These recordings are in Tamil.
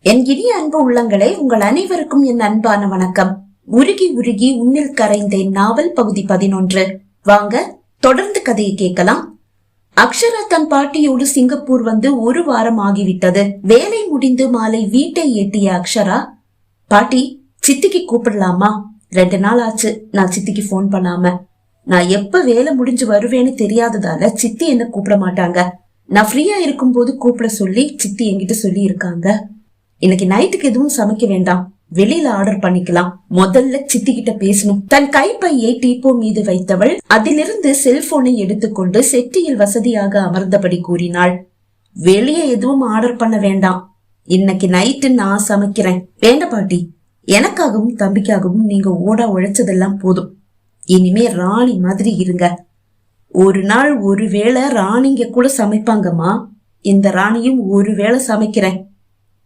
என் இனிய அன்பு உள்ளங்களே, உங்கள் அனைவருக்கும் என் அன்பான வணக்கம். உருகி உருகி உன்னில் கரைந்தேன் நாவல் பகுதி 11. வாங்க தொடர்ந்து கதையை கேட்கலாம். அக்ஷரா தன் பாட்டியோடு சிங்கப்பூர் வந்து 1 வாரம் ஆகிவிட்டது. வேலை முடிந்து மாலை வீட்டை எட்டிய அக்ஷரா, பாட்டி சித்திக்கு கூப்பிடலாமா? 2 நாள் ஆச்சு நான் சித்திக்கு போன் பண்ணாம. நான் எப்ப வேலை முடிஞ்சு வருவேன்னு தெரியாததால சித்தி என்ன கூப்பிட மாட்டாங்க. நான் ஃப்ரீயா இருக்கும் போது கூப்பிட சொல்லி சித்தி என்கிட்ட சொல்லி இருக்காங்க. இன்னைக்கு நைட்டுக்கு எதுவும் சமைக்க வேண்டாம், வெளியில ஆர்டர் பண்ணிக்கலாம். முதல்ல சித்தி கிட்ட பேசணும். தன் கைப்பையை டீப்போ மீது வைத்தவள் அதிலிருந்து செல்போனை எடுத்துக்கொண்டு செட்டியில் வசதியாக அமர்ந்தபடி கூறினாள், வெளியே எதுவும் ஆர்டர் பண்ண வேண்டாம், இன்னைக்கு நைட்டு நான் சமைக்கிறேன். வேண்ட பாட்டி, எனக்காகவும் தம்பிக்காகவும் நீங்க ஓட உழைச்சதெல்லாம் போதும். இனிமே ராணி மாதிரி இருங்க. ஒரு நாள் ஒரு வேளை ராணிங்க கூட சமைப்பாங்கம்மா. இந்த ராணியும் ஒரு வேளை சமைக்கிறேன்.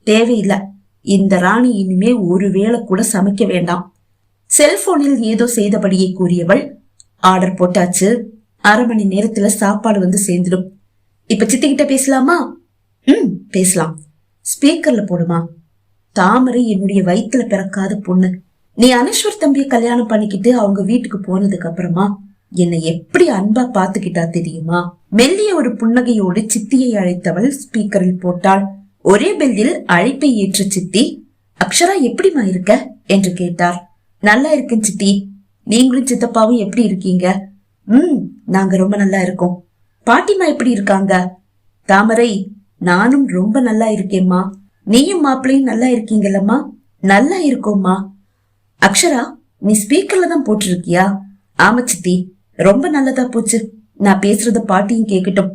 தேவையில்லை, இந்த ராணி இனிமே ஒரு வேளை கூட சமைக்க வேண்டாம். செல்போனில் ஏதோ செய்தபடியே கூறியவள், ஆர்டர் போட்டாச்சு, 1/2 மணி நேரத்துல சாப்பாடு வந்து சேர்ந்துடும். இப்ப சித்திக்கிட்ட பேசலாமா? பேசலாம். ஸ்பீக்கர்ல போடுமா. தாமரை என்னுடைய வயிற்றுல பிறக்காத பொண்ணு. நீ அனஸ்வர் தம்பியை கல்யாணம் பண்ணிக்கிட்டு அவங்க வீட்டுக்கு போனதுக்கு அப்புறமா என்னை எப்படி அன்பா பாத்துக்கிட்டா தெரியுமா? மெல்லிய ஒரு புன்னகையோடு சித்தியை அழைத்தவள் ஸ்பீக்கரில் போட்டாள். ஒரே பெல்லில் அழைப்பை ஏற்ற சித்தி, அக்ஷரா எப்படிமா இருக்க என்று கேட்டார். நல்லா இருக்கேன் சித்தி, நீங்களும் சித்தப்பாவும் எப்படி இருக்கீங்க? நாங்க ரொம்ப நல்லா இருக்கோம். பாட்டிமா எப்படி இருக்காங்க? தாமரை, நானும் ரொம்ப நல்லா இருக்கேம்மா. நீயும் மாப்பிள்ளையும் நல்லா இருக்கீங்களம்மா? நல்லா இருக்கோம்மா. அக்ஷரா, நீ ஸ்பீக்கர்ல தான் போட்டிருக்கியா? ஆமா சித்தி, ரொம்ப நல்லதா போச்சு. நான் பேசுறத பாட்டியும் கேட்கட்டும்.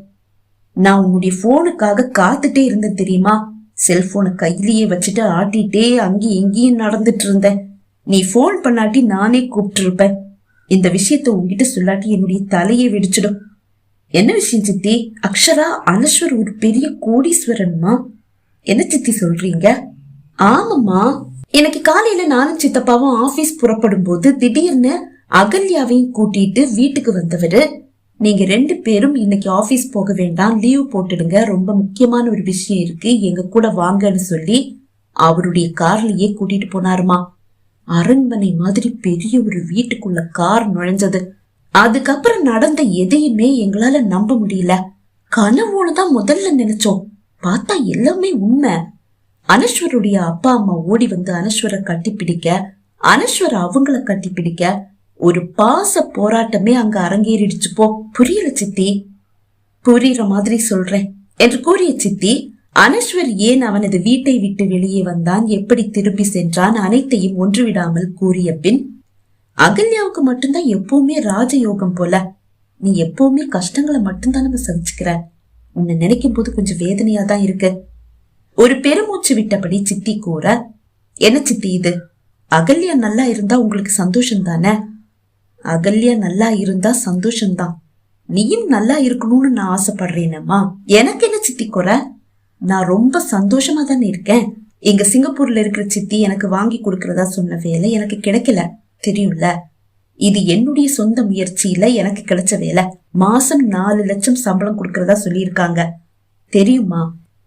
நான் உன்னுடைய போனுக்காக காத்துட்டே இருந்தேன் தெரியுமா? செல்போனை கையிலேயே வச்சுட்டு ஆட்டிட்டே அங்கேயும் இங்கேயும் நடந்துட்டு இருந்தேன். நீ போன் பண்ணாட்டி நானே கூப்பிட்டு இருப்பேன். இந்த விஷயத்த உங்ககிட்ட சொல்லாட்டி என்னுடைய தலையே வெடிச்சிடும். என்ன விஷயம் சித்தி? அக்ஷரா, அனஸ்வர் ஒரு பெரிய கோடீஸ்வரன்மா. என்ன சித்தி சொல்றீங்க? ஆமாம்மா, எனக்கு காலையில நானும் சித்தப்பாவும் ஆபீஸ் புறப்படும் போது திடீர்னு அகல்யாவையும் கூட்டிட்டு வீட்டுக்கு வந்தவரு, நீங்க 2 பேரும் இன்னைக்கு ஆபீஸ் போக வேண்டாம், லீவ் போட்டுடுங்க, ரொம்ப முக்கியமான ஒரு விஷயம் இருக்கு, எங்க கூட வாங்கன்னு சொல்லி அவருடைய கார்லயே கூட்டிட்டு போனாருமா. அரண்மனை மாதிரி பெரிய ஒரு வீட்டுக்குள்ள கார் நுழைஞ்சது. அதுக்கப்புறம் நடந்த எதையுமே எங்களால நம்ப முடியல. கனவோன்னு தான் முதல்ல நினைச்சோம், பார்த்தா எல்லாமே உண்மை. அனஸ்வருடைய அப்பா அம்மா ஓடி வந்து அனஸ்வரை கட்டிப்பிடிக்க, அனஸ்வர் அவங்கள கட்டிப்பிடிக்க ஒரு பாச போராட்டமே அங்க அரங்கேறிடுச்சு. போ. புரியல சித்தி? புரியுற மாதிரி சொல்றேன் என்று கூறிய சித்தி, அனஸ்வர் ஏன் அவனது வீட்டை விட்டு வெளியே வந்தான், எப்படி திரும்பி சென்றான், அனைத்தையும் ஒன்றுவிடாமல் கூறிய பின், அகல்யாவுக்கு மட்டும்தான் எப்பவுமே ராஜயோகம் போல. நீ எப்பவுமே கஷ்டங்களை மட்டும்தான் நம்ம சகிச்சுக்கிற. உன்னை நினைக்கும் போது கொஞ்சம் வேதனையா தான் இருக்கு. ஒரு பெருமூச்சு விட்டபடி சித்தி கூற, என்ன சித்தி இது? அகல்யா நல்லா இருந்தா உங்களுக்கு சந்தோஷம் தானே? அகல்யா நல்லா இருந்தா சந்தோஷம்தான். நீயும் நல்லா இருக்கணும்னு நான் ஆசைப்படுறேனம்மா. எனக்கு என்ன சித்தி குறை? நான் ரொம்ப சந்தோஷமா தானே இருக்கேன். எங்க சிங்கப்பூர்ல இருக்கிற சித்தி எனக்கு வாங்கி கொடுக்கறதா சொன்ன வேலை எனக்கு கிடைக்கல, தெரியும்ல. இது என்னுடைய சொந்த முயற்சியில எனக்கு கிடைச்ச வேலை. மாசம் 4 லட்சம் சம்பளம் கொடுக்கறதா சொல்லியிருக்காங்க, தெரியுமா?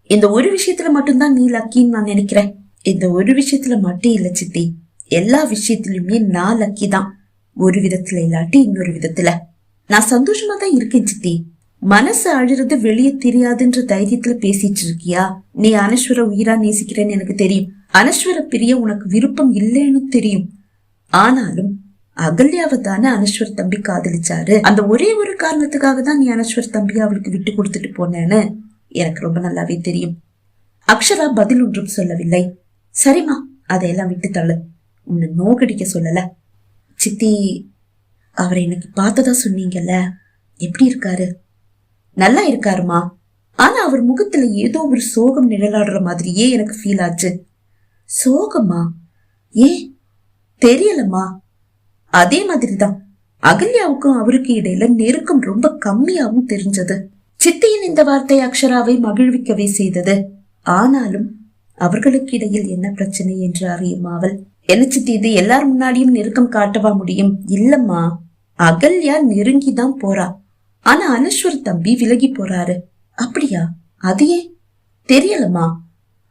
இந்த ஒரு விஷயத்துல மட்டும்தான் நீ லக்கின்னு நான் நினைக்கிறேன். இந்த ஒரு விஷயத்துல மட்டும் இல்ல சித்தி, எல்லா விஷயத்திலுமே நான் லக்கி தான். ஒரு விதத்துல இல்லாட்டி இன்னொரு விதத்துல நான் சந்தோஷமா தான் இருக்கேன் சித்தி. மனசு அழுறது வெளியே தெரியாதுன்ற தைரியத்துல பேசிட்டு இருக்கியா? நீ அனஸ்வர உயிரா நேசிக்கிறேன்னு எனக்கு தெரியும். அனஸ்வர பிரிய உனக்கு விருப்பம் இல்லைன்னு தெரியும். ஆனாலும் அகல்யாவை தானே அனஸ்வர் தம்பி காதலிச்சாரு. அந்த ஒரே ஒரு காரணத்துக்காக தான் நீ அனஸ்வர் தம்பி அவளுக்கு விட்டு கொடுத்துட்டு போனேன்னு எனக்கு ரொம்ப நல்லாவே தெரியும். அக்ஷரா பதில் ஒன்றும் சொல்லவில்லை. சரிம்மா, அதையெல்லாம் விட்டு தள்ளு, உன்னை நோகடிக்க சொல்லல. சித்தி, அவரை எனக்கு பார்த்ததா சொன்னீங்கல்ல, எப்படி இருக்காரு? நல்லா இருக்காருமா. ஆனா அவர் முகத்துல ஏதோ ஒரு சோகம் நிழலாடுற மாதிரியே எனக்கு ஃபீல் ஆச்சு. சோகமா? ஏன் தெரியலம்மா. அதே மாதிரிதான் அகல்யாவுக்கும் அவருக்கு இடையில நெருக்கம் ரொம்ப கம்மியாவும் தெரிஞ்சது. சித்தியின் இந்த வார்த்தை அக்ஷராவை மகிழ்விக்கவே செய்தது. ஆனாலும் அவர்களுக்கு இடையில் என்ன பிரச்சனை என்று அறியும் அவள், என்ன சித்தி இது, எல்லாரும் முன்னாடியும் நெருக்கம் காட்டவா முடியும்? இல்லம்மா, அகல்யா நெருங்கிதான் போறா, ஆனா அனஸ்வர் தம்பி விலகி போறாரு. அப்படியா? அது ஏன் தெரியலம்மா.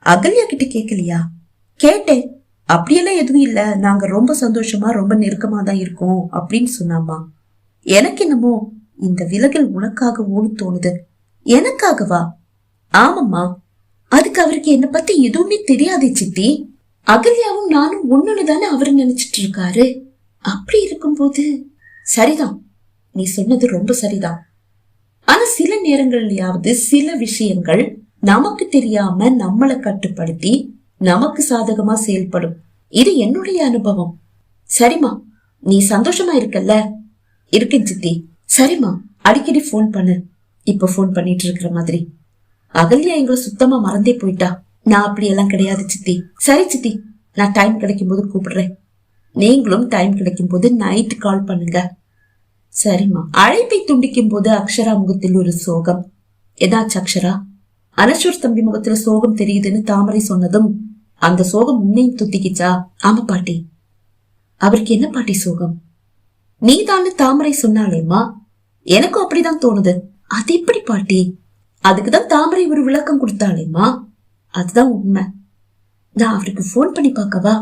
அகல்யா கிட்ட கேட்கலையா? கேட்டேன். அப்படியெல்லாம் எதுவும் இல்ல, நாங்க ரொம்ப சந்தோஷமா ரொம்ப நெருக்கமா தான் இருக்கோம் அப்படின்னு சொன்னாமா. எனக்கு என்னமோ இந்த விலகல் உனக்காகவோன்னு தோணுது. எனக்காகவா? ஆமாம்மா. அதுக்கு அவருக்கு என்ன பத்தி எதுவுமே தெரியாதே சித்தி. அகல்யாவும் நானும் ஒண்ணுன்னு தானே அவரு நினைச்சிட்டு இருக்காரு. அப்படி இருக்கும்போது சரிதான், நீ சொன்னது ரொம்ப சரிதான். ஆனா சில நேரங்கள்லயாவது சில விஷயங்கள் நமக்கு தெரியாம நம்மளை கட்டுப்படுத்தி நமக்கு சாதகமா செயல்படும். இது என்னுடைய அனுபவம். சரிம்மா, நீ சந்தோஷமா இருக்கல்ல? இருக்கேன் சித்தி. சரிம்மா, அடிக்கடி போன் பண்ணு. இப்ப போன் பண்ணிட்டு இருக்கிற மாதிரி. அகல்யா எங்களை சுத்தமா மறந்தே போயிட்டா. நான் அப்படி எல்லாம் கிடையாது சித்தி. சரி சித்தி, நான் டைம் கிடைக்கும் போது கூப்பிடுறேன். நீங்களும் டைம் கிடைக்கும் போது நைட் கால் பண்ணுங்க. சரிம்மா. அழைப்பை துண்டிக்கும் போது அக்ஷரா முகத்தில் ஒரு சோகம். எதாச்சு அக்ஷரா? அனஸ்வர் தம்பி முகத்துல சோகம் தெரியுதுன்னு தாமரை சொன்னதும் அந்த சோகம் உன்னையும் துத்திக்கிச்சா? ஆமா பாட்டி. அவருக்கு என்ன பாட்டி சோகம்? நீதான்னு தாமரை சொன்னாலேம்மா. எனக்கும் அப்படிதான் தோணுது. அது எப்படி பாட்டி? அதுக்குதான் தாமரை ஒரு விளக்கம் கொடுத்தாலேம்மா. அதுதான் உண்மை. நான் அவருக்கு போன் பண்ணி பார்க்கவா?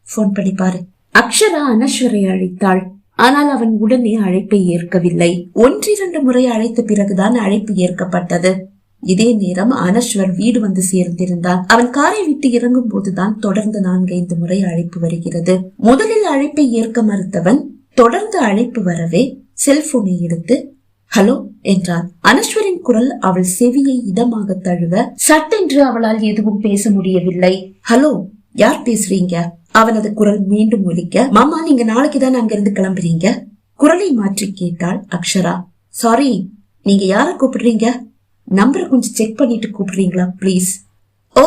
போன் பண்ணி பாரு. அக்ஷரா அனஸ்வரை அழைத்தாள். ஆனால் அவன் உடனே அழைப்பை ஏற்கவில்லை. 1-2 முறை அழைத்த பிறகுதான் அழைப்பு ஏற்கப்பட்டது. இதே நேரம் அனஸ்வர் வீடு வந்து சேர்ந்திருந்தான். அவன் காரை விட்டு இறங்கும் போதுதான் தொடர்ந்து 4-5 முறை அழைப்பு வருகிறது. முதலில் அழைப்பை ஏற்க மறுத்தவன் தொடர்ந்து அழைப்பு வரவே செல்போனை எடுத்து ஹலோ என்றான். அனஸ்வரின் குரல் அவள் செவியை இதமாக தழுவ சட்டென்று அவளால் எதுவும் பேச முடியவில்லை. ஹலோ, யார் பேசுறீங்க? அவனது குரல் மீண்டும் ஒலிக்க, மாமா நீங்க நாளைக்குதான் அங்கிருந்து கிளம்புறீங்க? குரலை மாற்றி கேட்டாள் அக்ஷரா. சாரி, நீங்க யார கூப்பிடுறீங்க? நம்பரை கொஞ்சம் செக் பண்ணிட்டு கூப்பிடுறீங்களா பிளீஸ்? ஓ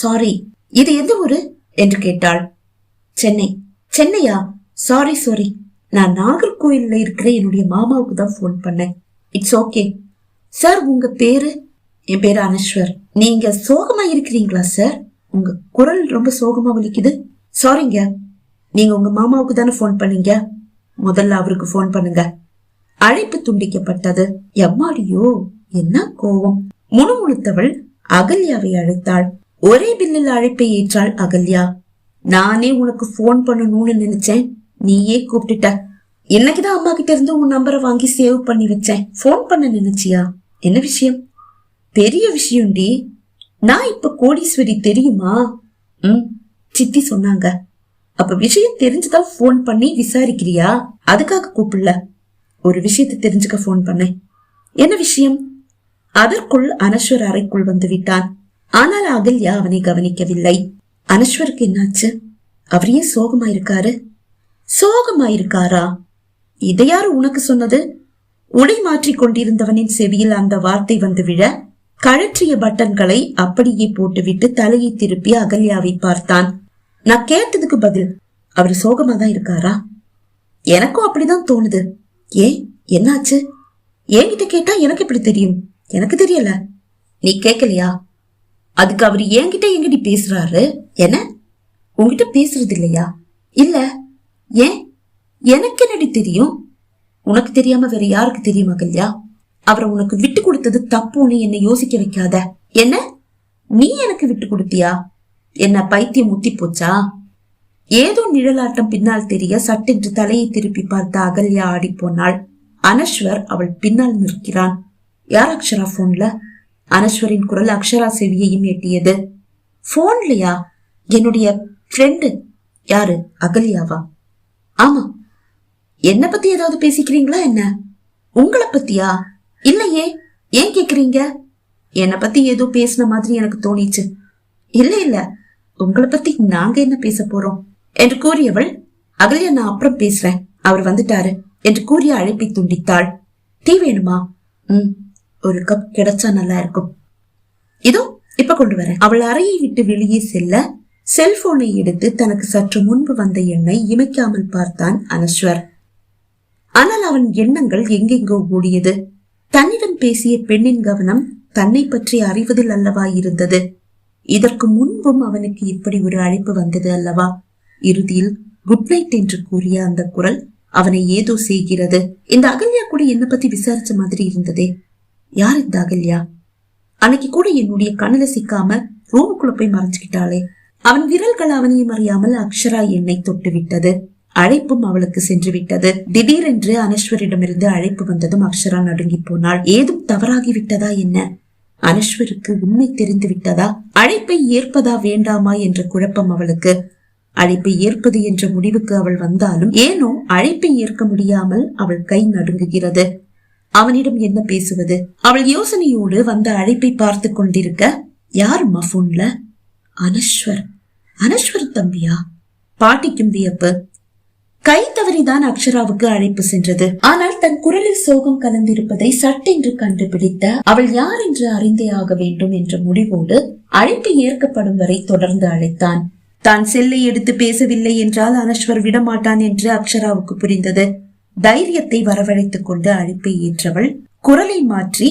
சாரி, இது எந்த ஊரு என்று கேட்டாள். சென்னை. சென்னையா? சாரி சாரி, நான் நாகர்கோயில்ல இருக்கிற என்னுடைய மாமாவுக்கு தான் போன் பண்ணேன். It's okay. சார் உங்க பேரு? என் பேரு அனஸ்வர். நீங்க சோகமா இருக்கிறீங்களா சார்? உங்க குரல் ரொம்ப சோகமா வலிக்குது. சாரிங்க, நீங்க உங்க மாமாவுக்கு தானே போன் பண்ணீங்க? முதல்ல அவருக்கு போன் பண்ணுங்க. அழைப்பு துண்டிக்கப்பட்டது. எம்மாடியோ, என்ன கோவம்! முணுமுணுத்தவள் அகல்யாவை அழைத்தாள். ஒரே பில்லில் அழைப்பை ஏற்றாள் அகல்யா. நானே உனக்கு போன் பண்ணணும்னு நினைச்சேன், நீயே கூப்பிட்டுட்ட. இன்னைக்குதான் அம்மா கிட்ட இருந்து உன் நம்பரை வாங்கி சேவ் பண்ணி வச்சேன். போன் பண்ண நினைச்சியா? என்ன விஷயம்? பெரிய விஷயம்டி. நான் இப்ப கோடீஸ்வரி தெரியுமா? சித்தி சொன்னாங்க. அப்ப விஷயம் தெரிஞ்சுதான் போன் பண்ணி விசாரிக்கிறியா? அதுக்காக கூப்பிடல, ஒரு விஷயத்தை தெரிஞ்சுக்க போன் பண்ணேன். என்ன விஷயம்? அதற்குள் அனஸ்வர் அறைக்குள் வந்து விட்டான். ஆனால் அகல்யா அவனை கவனிக்கவில்லை. அனஸ்வருக்கு என்னாச்சு? அவர் ஏன் சோகமாயிருக்காரு? சோகமாயிருக்காரா? இதை யாரு உனக்கு சொன்னது? உடை மாற்றிக் கொண்டிருந்தவனின் செவியில் அந்த வார்த்தை வந்து விழ கழற்றிய பட்டன்களை அப்படியே போட்டுவிட்டு தலையை திருப்பி அகல்யாவை பார்த்தான். நான் கேட்டதுக்கு பதில் அவர் சோகமா தான் இருக்காரா? எனக்கும் அப்படிதான் தோணுது. ஏன், என்னாச்சு? என்கிட்ட கேட்டா எனக்கு எப்படி தெரியும்? எனக்கு தெரியல. நீ கேட்கலையா? அதுக்கு அவர் என்கிட்ட எங்கடி பேசுறாரு? என்ன, உங்ககிட்ட பேசுறது இல்லையா? இல்ல. ஏன், எனக்கு என்னடி தெரியும்? உனக்கு தெரியாம வேற யாருக்கு தெரியும் அகல்யா? அவரை உனக்கு விட்டு கொடுத்தது தப்புன்னு என்னை யோசிக்க வைக்காத. என்ன, நீ எனக்கு விட்டு கொடுத்தியா? என்ன பைத்தியம் முத்தி போச்சா? ஏதோ நிழலாட்டம் பின்னால் தெரிய சட்டென்று தலையை திருப்பி பார்த்த அகல்யா ஆடி போனாள். அனஸ்வர் அவள் பின்னால் நிற்கிறான். யார் அக்ஷரா போன்ல? அனஸ்வரின் குரல் அக்ஷரா செவியையும் எட்டியது. போன்லயா? என்னுடைய ஃப்ரெண்டு. யாரு, அகல்யாவா? ஆமா. என்ன பத்தி ஏதாவது பேசிக்கிறீங்களா என்ன? உங்களை பத்தியா? இல்லையே, ஏன் கேக்குறீங்க? என்னை பத்தி ஏதோ பேசின மாதிரி எனக்கு தோணிச்சு. இல்ல இல்ல, உங்களை பத்தி நாங்க என்ன பேச போறோம் என்று கூறியவள், அகல்யா நான் அப்புறம் பேசுறேன், அவர் வந்துட்டாரு என்று கூறிய அழைப்பை துண்டித்தாள். டீ வேணுமா? ஒரு கப் கிடைச்சா நல்லா இருக்கும். இதோ இப்ப கொண்டு வரேன். அவள் அறையை விட்டு வெளியே செல்ல செல்போனை எடுத்து தனக்கு சற்று முன்பு வந்த எண்ணை இமைக்காமல் பார்த்தான் அனஸ்வர். ஆனால் அவன் எண்ணங்கள் எங்கெங்கோ ஓடியது. தன்னிடம் பேசிய பெண்ணின் கவனம் தன்னை பற்றி அறிவதில் அல்லவா இருந்தது. இதற்கு முன்பும் அவனுக்கு இப்படி ஒரு அழைப்பு வந்தது அல்லவா? இறுதியில் குட் நைட் என்று கூறிய அந்த குரல் அவனை ஏதோ செய்கிறது. இந்த அகல்யா கூட என்ன பத்தி விசாரிச்ச மாதிரி இருந்ததே. யார் இந்த அகல்யா? அன்னைக்கு கூட என்னுடைய கண்ணுல சிக்காம ரூமுக்குள்ள போய் மறைஞ்சுக்கிட்டாளே. அவன் விரல்கள் அவனையும் அறியாமல் அக்ஷரா என்னை தொட்டு விட்டது. அழைப்பும் அவளுக்கு சென்று விட்டது. திடீரென்று அனஸ்வரிடமிருந்து அழைப்பு வந்ததும் அக்ஷரா நடுங்கி போனாள். ஏதும் தவறாகி விட்டதா என்ன? அனஸ்வருக்கு உண்மை தெரிந்து விட்டதா? அழைப்பை ஏற்பதா வேண்டாமா என்ற குழப்பம் அவளுக்கு. அழைப்பை ஏற்பது என்ற முடிவுக்கு அவள் வந்தாலும் ஏனோ அழைப்பை ஏற்க முடியாமல் அவள் கை நடுங்குகிறது. அவனிடம் என்ன பேசுவது? அவள் யோசனையோடு வந்த அழைப்பை பார்த்து கொண்டிருக்க, யாரும்மா போன்ல? அனஸ்வர். அனஸ்வர் தம்பியா? பாட்டிக்கும் வியப்பு. கை தவறிதான் அக்ஷராவுக்கு அழைப்பு சென்றது. ஆனால் தன் குரலில் சோகம் கலந்திருப்பதை சட்டென்று கண்டுபிடித்த அவள் யார் என்று அறிந்தே ஆக வேண்டும் என்ற முடிவோடு அழைப்பு ஏற்கப்படும் வரை தொடர்ந்து அழைத்தான். தான் செல்லை எடுத்து பேசவில்லை என்றால் அனஸ்வர் விடமாட்டான் என்று அக்ஷராவுக்கு புரிந்தது. தைரியத்தை வரவழைத்துக் கொண்டு அழைப்பை ஏற்றவள் குரலை மாற்றி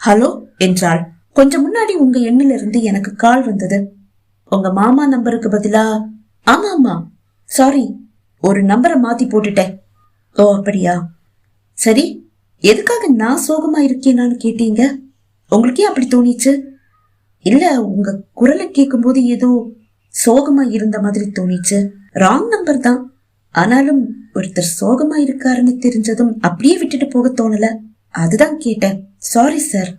ஹலோ என்றாள். கொஞ்சம் முன்னாடி உங்க எண்ணிலிருந்து எனக்கு கால் வந்தது. உங்க மாமா நம்பருக்கு பதிலா? ஆமா ஆமா, சாரி, ஒரு நம்பரை மாத்தி போட்டுட்டேன். ஓ அப்படியா, சரி. எதுக்காக நான் சோகமா இருக்கேனான்னு கேட்டீங்க? உங்களுக்கே அப்படி தோணிச்சு? இல்ல, உங்க குரலை கேட்கும் போது ஏதோ சோகமா இருந்த மாதிரி தோணிச்சு. ராங் நம்பர் தான், ஆனாலும் ஒருத்தர் சோகமா இருக்காருன்னு தெரிஞ்சதும் அப்படியே விட்டுட்டு போக தோணல, அதுதான் கேட்டேன். Sorry sir.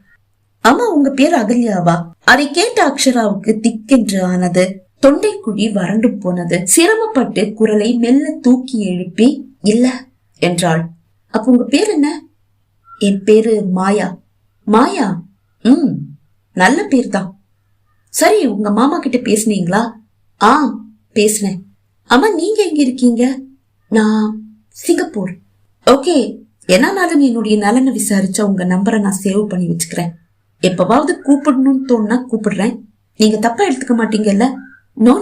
ஆமா, உங்க பேர் அகல்யாவா? அதை கேட்ட அக்ஷராவுக்கு திக்கென்று ஆனது. தொண்டைக்குழி வறண்டு போனது. சிரமப்பட்டு குரலை மெல்ல தூக்கி எழுப்பி இல்ல என்றாள். அப்ப உங்க பேர் என்ன? என் பேரு மாயா. மாயா? நல்ல பேர் தான். சரி, உங்க மாமா கிட்ட பேசுனீங்களா? பேசினேன். அம்மா, நீங்க எங்க இருக்கீங்க? நான் சிங்கப்பூர். ஓகே, என்னாலும் என்னுடைய நலனை விசாரிச்ச உங்க நம்பரை நான் சேவ் பண்ணி வச்சுக்கிறேன். எப்பவாவது கூப்பிடணும்னு தோணுனா கூப்பிடுறேன். நீங்க தப்பா எடுத்துக்க மாட்டீங்கல்ல? நோ,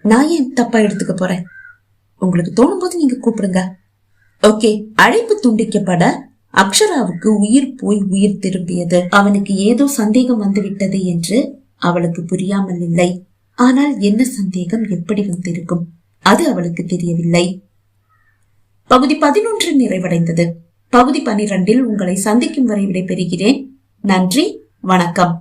நான் ஏன் தப்பா எடுத்துக்க போறேன்? உங்களுக்கு தோணும் போது நீங்க கூப்பிடுங்க. ஓகே. அழைப்பு துண்டிக்கப்பட அக்ஷராவுக்கு உயிர் போய் உயிர் திரும்பியது. அவனுக்கு ஏதோ சந்தேகம் வந்து விட்டது என்று அவளுக்கு புரியாமல் இல்லை. ஆனால் என்ன சந்தேகம், எப்படி வந்திருக்கும், அது அவளுக்கு தெரியவில்லை. பகுதி 11 நிறைவடைந்தது. பகுதி 12 உங்களை சந்திக்கும் வரை விடைபெறுகிறேன். நன்றி, வணக்கம்.